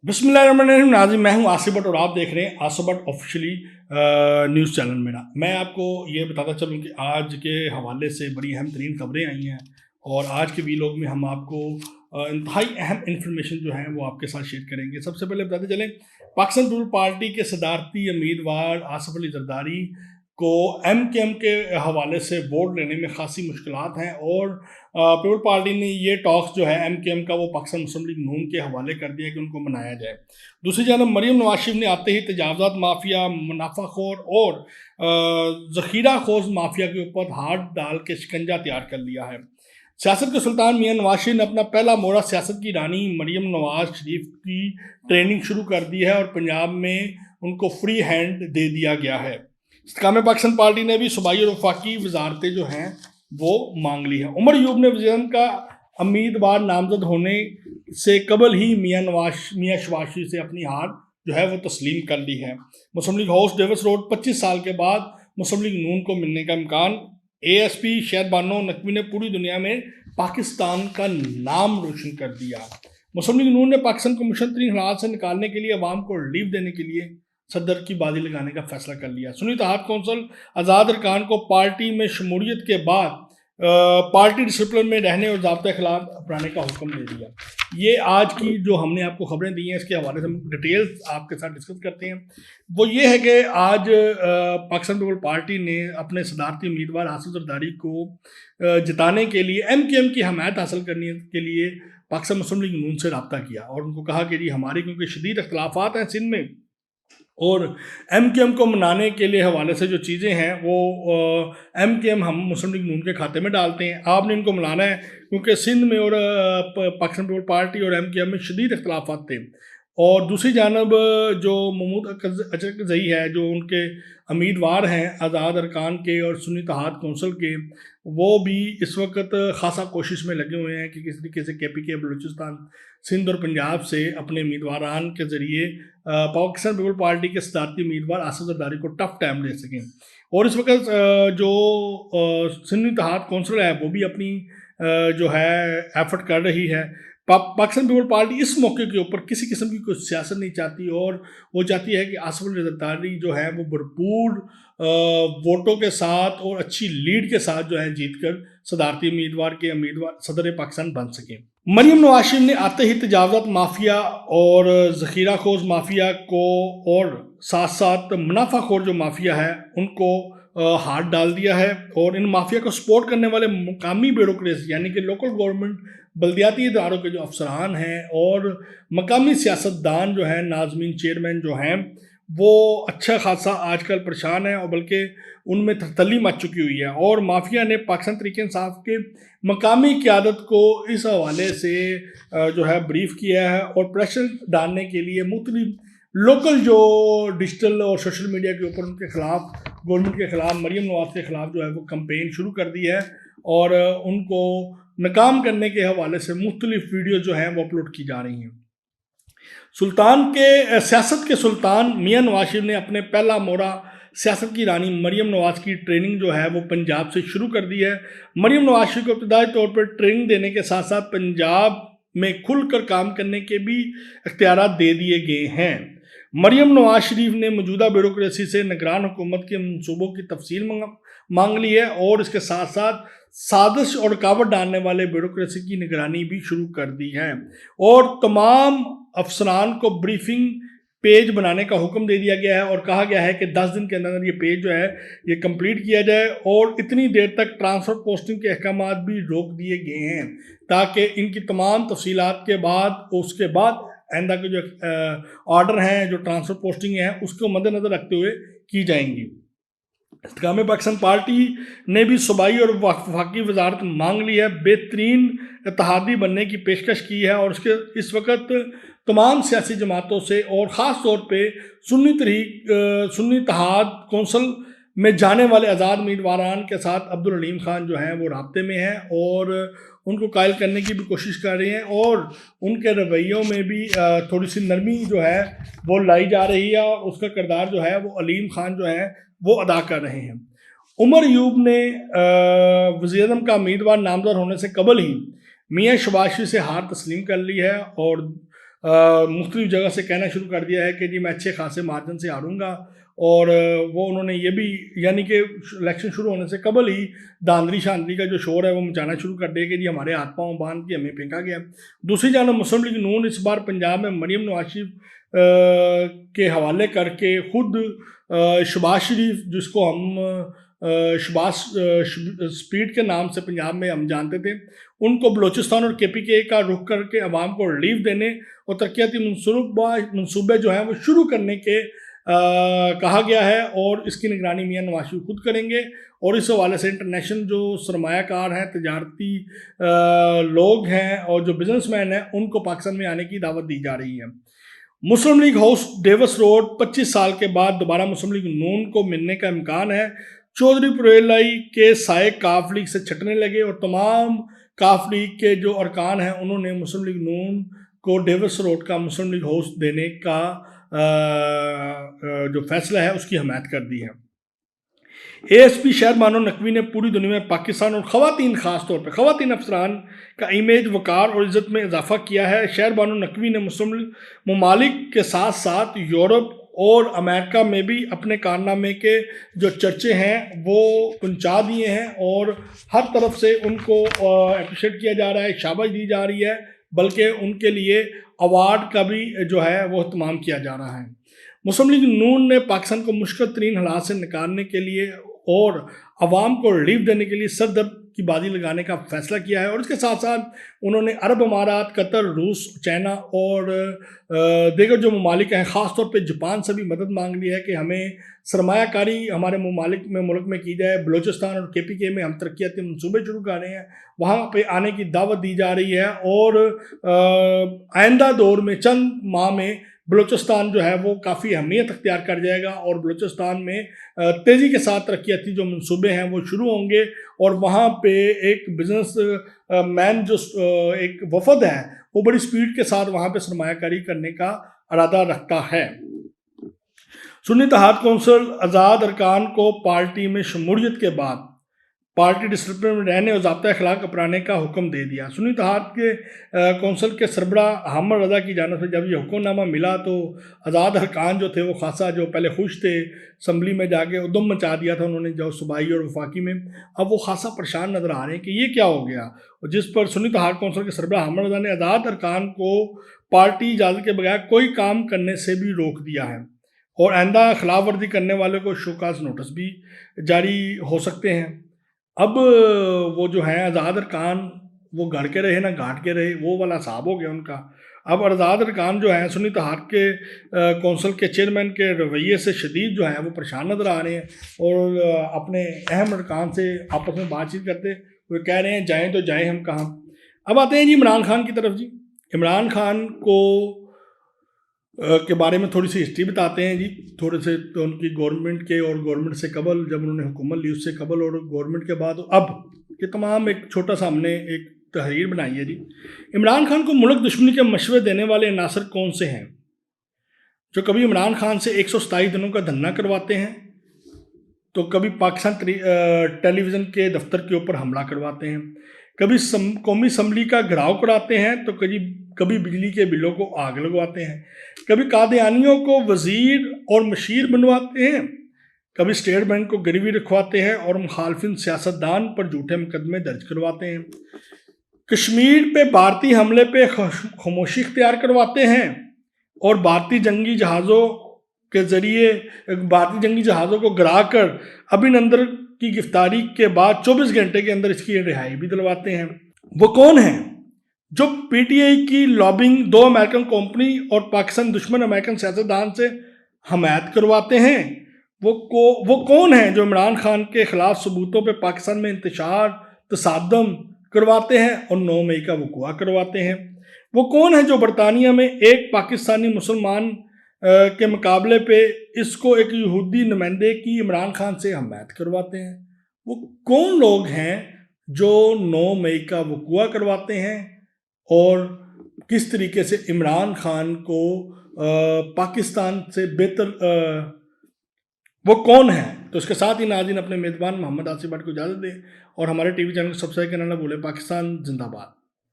बिस्मिल्लाहिर्रहमानिर्रहीम। नाज़रीन, मैं हूं आसिफ भट्ट और आप देख रहे हैं Asif Bhatt officially news channel मेरा। मैं आपको ये बताता चलूं कि आज के हवाले से बड़ी अहम तरीन खबरें आई हैं और आज के वीलॉग में हम आपको इंतहाई अहम इंफॉर्मेशन जो है वो आपके साथ शेयर करेंगे। सबसे पहले बताते चलें, पाकिस्तान पीपल पार्टी के सदारती उम्मीदवार आसिफ अली जरदारी को MKM के हवाले से वोट लेने में खासी मुश्किलात हैं और पीपल पार्टी ने ये टॉक्स जो है MKM का वो पाकिस्तान मुस्लिम लीग नून के हवाले कर दिया कि उनको मनाया जाए। दूसरी जानब मरीम नवाज शरीफ ने आते ही तजावजात माफिया, मुनाफाखोर और ज़ख़ीरा खोज माफिया के ऊपर हाथ डाल के शिकंजा तैयार कर लिया है। सियासत के सुल्तान मियां नवाज शरीफ ने अपना पहला मोहरा सियासत की रानी मरीम नवाज शरीफ की ट्रेनिंग शुरू कर दी है और पंजाब में उनको फ्री हैंड दे दिया गया है। इस्तेकाम पाकिस्तान पार्टी ने भी सूबाई और वफाकी वजारतें जो हैं वो मांग ली है। उमर यूब ने वज़ीर का उम्मीदवार नामजद होने से कबल ही मियां शहबाज शरीफ से अपनी हार जो है वो तस्लीम कर ली है। मुस्लिम लीग हाउस डेविस रोड 25 साल के बाद मुस्लिम लीग नून को मिलने का इम्कान। ASP शहद बानो नकवी ने पूरी दुनिया में पाकिस्तान का नाम रोशन कर दिया। मुस्लिम लीग नून ने पाकिस्तान को मुश्किल तरीन हालात से निकालने के लिए अवाम को रिलीफ देने के लिए सदर की बाजी लगाने का फैसला कर लिया। सुन्नी इत्तेहाद कौंसिल आज़ाद अरकान को पार्टी में शमूलियत के बाद पार्टी डिसिप्लिन में रहने और ज़ाब्ते खिलाफ अपनाने का हुक्म दे दिया। ये आज की जो हमने आपको खबरें दी हैं इसके हवाले से हम डिटेल्स आपके साथ डिस्कस करते हैं। वो ये है कि आज पाकिस्तान पीपल पार्टी ने अपने सदारती उम्मीदवार आसिफ जरदारी को जिताने के लिए MKM की हमायत हासिल करने के लिए पाकिस्तान मुस्लिम लीग नून से रब्ता किया और उनको कहा कि जी हमारी क्योंकि शदीद इख्तलाफात हैं सिंध में और MKM को मनाने के लिए हवाले से जो चीज़ें हैं वो MKM हम मुस्लिम लीग नून के खाते में डालते हैं। आपने इनको मनाना है क्योंकि सिंध में और पाकिस्तान पीपल पार्टी और MKM में शदीद इख्तलाफात थे। और दूसरी जानब जो महमूद अचरकज़ई है जो उनके उम्मीदवार हैं आज़ाद अरकान के और सुन्नी इत्तेहाद कौंसिल के, वो भी इस वक्त ख़ासा कोशिश में लगे हुए हैं कि किस तरीके से KPK बलूचिस्तान, सिंध और पंजाब से अपने उम्मीदवारान के ज़रिए पाकिस्तान पीपल पार्टी के सदारती उम्मीदवार आसिफ जरदारी को टफ टाइम दे सकें। और इस वक्त जो सुन्नी इत्तेहाद कौंसिल है वो भी अपनी जो है एफर्ट कर रही है। पाकिस्तान पीपल पार्टी इस मौके के ऊपर किसी किस्म की कोई सियासत नहीं चाहती और वो चाहती है कि आसिफ अली जरदारी जो है वो भरपूर वोटों के साथ और अच्छी लीड के साथ जो है जीतकर सदारती उम्मीदवार सदर पाकिस्तान बन सकें। मरीम नवाज शरीफ ने आते ही तजावजात माफिया और ज़ख़ीरा खोज माफिया को और साथ साथ मुनाफाखोर जो माफिया है उनको हाथ डाल दिया है और इन माफिया को सपोर्ट करने वाले मकामी ब्यूरोक्रेसी यानी कि लोकल गवर्नमेंट बल्दियाती इदारों के जो अफसरान हैं और मकामी सियासतदान जो हैं, नाज़मीन चेयरमैन जो हैं, वो अच्छा खासा आजकल परेशान है और बल्कि उनमें थरथली मच चुकी हुई है। और माफिया ने पाकिस्तान तहरीक इंसाफ के मकामी क़यादत को इस हवाले से जो है ब्रीफ किया है और प्रेशर डालने के लिए मुख्तलिफ लोकल जो डिजिटल और सोशल मीडिया के ऊपर उनके खिलाफ, गवर्नमेंट के खिलाफ, मरीम नवाज के खिलाफ जो है वो कैंपेन शुरू कर दी है और उनको नाकाम करने के हवाले से मुख्तलिफ वीडियो जो हैं वो अपलोड की जा रही हैं। सियासत के सुल्तान मियां नवाज शरीफ ने अपने पहला मोहरा सियासत की रानी मरीम नवाज की ट्रेनिंग जो है वो पंजाब से शुरू कर दी है। मरीम नवाज शरीफ को इब्तदाई तौर पर ट्रेनिंग देने के साथ साथ पंजाब में खुलकर काम करने के भी इख्तियारात दे दिए गए हैं। मरीम नवाज शरीफ ने मौजूदा ब्यूरोक्रेसी से निगरान हुकूमत के मनसूबों की तफसील मांग ली है और इसके साथ साथ साजिश और रुकावट डालने वाले ब्यूरोक्रेसी की निगरानी भी शुरू कर दी है और तमाम अफसरान को ब्रीफिंग पेज बनाने का हुक्म दे दिया गया है और कहा गया है कि 10 दिन के अंदर ये पेज जो है ये कंप्लीट किया जाए और इतनी देर तक ट्रांसफ़र पोस्टिंग के अहकामात भी रोक दिए गए हैं ताकि इनकी तमाम तफसीलात के बाद उसके बाद आइंदा के जो ऑर्डर हैं, जो ट्रांसफ़र पोस्टिंग हैं, उसको मद्देनज़र रखते हुए की जाएंगी। इस्तेकाम पाकिस्तान पार्टी ने भी सूबाई और वफाकी वजारत मांग ली है, बेहतरीन इत्तेहादी बनने की पेशकश की है और उसके इस वक्त तमाम सियासी जमातों से और ख़ास तौर पे सुन्नी इत्तेहाद कौंसिल में जाने वाले आज़ाद उम्मीदवारान के साथ अब्दुल हलीम खान जो हैं वो राब्ते में हैं और उनको कायल करने की भी कोशिश कर रही हैं और उनके रवैयों में भी थोड़ी सी नरमी जो है वो लाई जा रही है और उसका किरदार जो है वो अलीम खान जो है वो अदा कर रहे हैं। उमर यूब ने वज़ीर-ए-आज़म का उम्मीदवार नामज़द होने से कबल ही मियां शहबाज शरीफ से हार तस्लीम कर ली है और मुख्तलिफ जगह से कहना शुरू कर दिया है कि जी मैं अच्छे खासे मार्जिन से हारूंगा, और वो उन्होंने ये भी, यानी कि इलेक्शन शुरू होने से कबल ही धांधली शांधली का जो शोर है वो मचाना शुरू कर दिया कि जी हमारे हाथ पाँव बांध के हमें फेंका गया। दूसरी जानब मुस्लिम लीग नून इस बार पंजाब में मरीम नवाज शरीफ के हवाले करके खुद शहबाज शरीफ, जिसको हम शहबाज स्पीड के नाम से पंजाब में हम जानते थे, उनको बलूचिस्तान और KPK का रुख करके अवाम को रिलीफ देने और तरक्याती मनसूबे जो हैं वो शुरू करने के कहा गया है, और इसकी निगरानी मियां नवाज शरीफ खुद करेंगे। और इस हवाले से इंटरनेशनल जो सरमायाकार हैं, तजारती लोग हैं और जो बिजनेसमैन हैं, उनको पाकिस्तान में आने की दावत दी जा रही है। मुस्लिम लीग हाउस डेविस रोड 25 साल के बाद दोबारा मुस्लिम लीग नून को मिलने का इम्कान है। चौधरी परेलाई के साए काफ लीग से छटने लगे और तमाम काफ लीग के जो अरकान हैं उन्होंने मुस्लिम लीग नून को डेविस रोड का मुस्लिम लीग हाउस देने का जो फैसला है उसकी हमायत कर दी है। ASP शहर बानो नकवी ने पूरी दुनिया में पाकिस्तान और ख़वातीन, ख़ास तौर पर ख़वातीन अफसरान का इमेज, वक़ार और इज़्ज़त में इजाफ़ा किया है। शहर बानो नकवी ने मुस्लिम ममालिक के साथ साथ यूरोप और अमेरिका में भी अपने कारनामे के जो चर्चे हैं वो पहुंचा दिए हैं, और हर तरफ से उनको अप्रिशिएट किया जा रहा है, शाबाश दी जा रही है, बल्कि उनके लिए अवार्ड का भी जो है वो इत्माम किया जा रहा है। मुस्लिम लीग नून ने पाकिस्तान को मुश्किल तरीन हालात से निकालने के लिए और अवाम को रिलीफ देने के लिए सरदर्द की बाजी लगाने का फ़ैसला किया है, और इसके साथ साथ उन्होंने अरब अमारात, कतर, रूस, चाइना और दीगर जो ममालिक हैं, ख़ास तौर पे जापान से भी मदद मांग ली है कि हमें सरमायाकारी हमारे मुल्क में की जाए। बलूचिस्तान और KPK में हम तरक्याती मनसूबे शुरू कर रहे हैं, वहाँ पे आने की दावत दी जा रही है, और आइंदा दौर में चंद माह में बलूचिस्तान जो है वो काफ़ी अहमियत अख्तियार कर जाएगा, और बलूचिस्तान में तेज़ी के साथ तरक्याती जो मनसूबे हैं वो शुरू होंगे, और वहाँ पे एक बिजनेस मैन जो एक वफद है वो बड़ी स्पीड के साथ वहाँ पे सरमायाकारी करने का इरादा रखता है। सुन्नी इत्तेहाद कौंसिल आज़ाद अरकान को पार्टी में शमूलियत के बाद पार्टी डिसिप्लिन में रहने और ज़ाब्ता अखलाक अपनाने का हुक्म दे दिया। सुन्नी इत्तेहाद के कौंसिल के सरबराह अहमद रज़ा की जानिब से जब ये हुक्मनामा मिला तो आज़ाद अरकान जो थे वो खासा जो पहले खुश थे, असम्बली में जाके उद्दम मचा दिया था उन्होंने जो सूबाई और वफाकी में, अब वो खासा परेशान नज़र आ रहे हैं कि ये क्या हो गया, और जिस पर सुन्नी इत्तेहाद कौंसिल के सरबराह अहमद रज़ा ने आज़ाद अरकान को पार्टी इजाज़त के बगैर कोई काम करने से भी रोक दिया है, और आइंदा खिलाफ वर्जी करने वालों को शोकाज नोटिस भी जारी हो सकते हैं। अब वो जो है आज़ाद अरकान वो गढ़ के रहे ना घाट के रहे, वो वाला हिसाब हो गया उनका। अब आज़ाद अरकान जो है सुन्नी इत्तेहाद के कौंसिल के चेयरमैन के रवैये से शदीद जो है वो परेशान नज़र आ रहे हैं, और अपने अहम अरकान से आपस में बातचीत करते हुए कह रहे हैं जाएँ तो जाएँ हम कहाँ। अब आते हैं जी इमरान खान की तरफ। जी इमरान खान को के बारे में थोड़ी सी हिस्ट्री बताते हैं जी, थोड़े से तो उनकी गवर्नमेंट के और गवर्नमेंट से कबल जब उन्होंने हुकूमत ली उससे कबल और गवर्नमेंट के बाद अब के तमाम एक छोटा सा हमने एक तहरीर बनाई है जी। इमरान खान को मुल्क दुश्मनी के मशवरे देने वाले अनासर कौन से हैं जो कभी इमरान खान से 127 दिनों का धरना करवाते हैं, तो कभी पाकिस्तान टेलीविज़न के दफ्तर के ऊपर हमला करवाते हैं, कभी कौमी असम्बली का घेराव कराते हैं, तो कभी बिजली के बिलों को आग लगवाते हैं, कभी कादियानियों को वज़ीर और मशीर बनवाते हैं, कभी स्टेट बैंक को गिरवी रखवाते हैं और मुखालफिन सियासतदान पर झूठे मुकदमे दर्ज करवाते हैं, कश्मीर पे भारतीय हमले पे खामोशी इख्तियार करवाते हैं, और भारतीय जंगी जहाज़ों के ज़रिए भारतीय जंगी जहाज़ों को गिरा कर अभिनंदन की गिरफ्तारी के बाद 24 घंटे के अंदर इसकी रिहाई भी दिलवाते हैं। वो कौन हैं जो PTI की लॉबिंग 2 अमेरिकन कंपनी और पाकिस्तान दुश्मन अमेरिकन सियासतदान से हमायत करवाते हैं? वो कौन हैं जो इमरान खान के ख़िलाफ़ सबूतों पे पाकिस्तान में इंतशार तसादम करवाते हैं और 9 मई का वक़ुआ करवाते हैं? वो कौन है जो बरतानिया में एक पाकिस्तानी मुसलमान के मुकाबले पे इसको एक यहूदी नुमाइंदे की इमरान खान से हमायत करवाते हैं? वो कौन लोग हैं जो 9 मई का वक़ुआ करवाते हैं और किस तरीके से इमरान खान को पाकिस्तान से बेहतर वो कौन है? तो इसके साथ ही नाज़रीन अपने मेज़बान मोहम्मद आसिफ भट्ट को इजाज़त दें और हमारे TV चैनल को सब्सक्राइब करना ना भूलें। पाकिस्तान जिंदाबाद।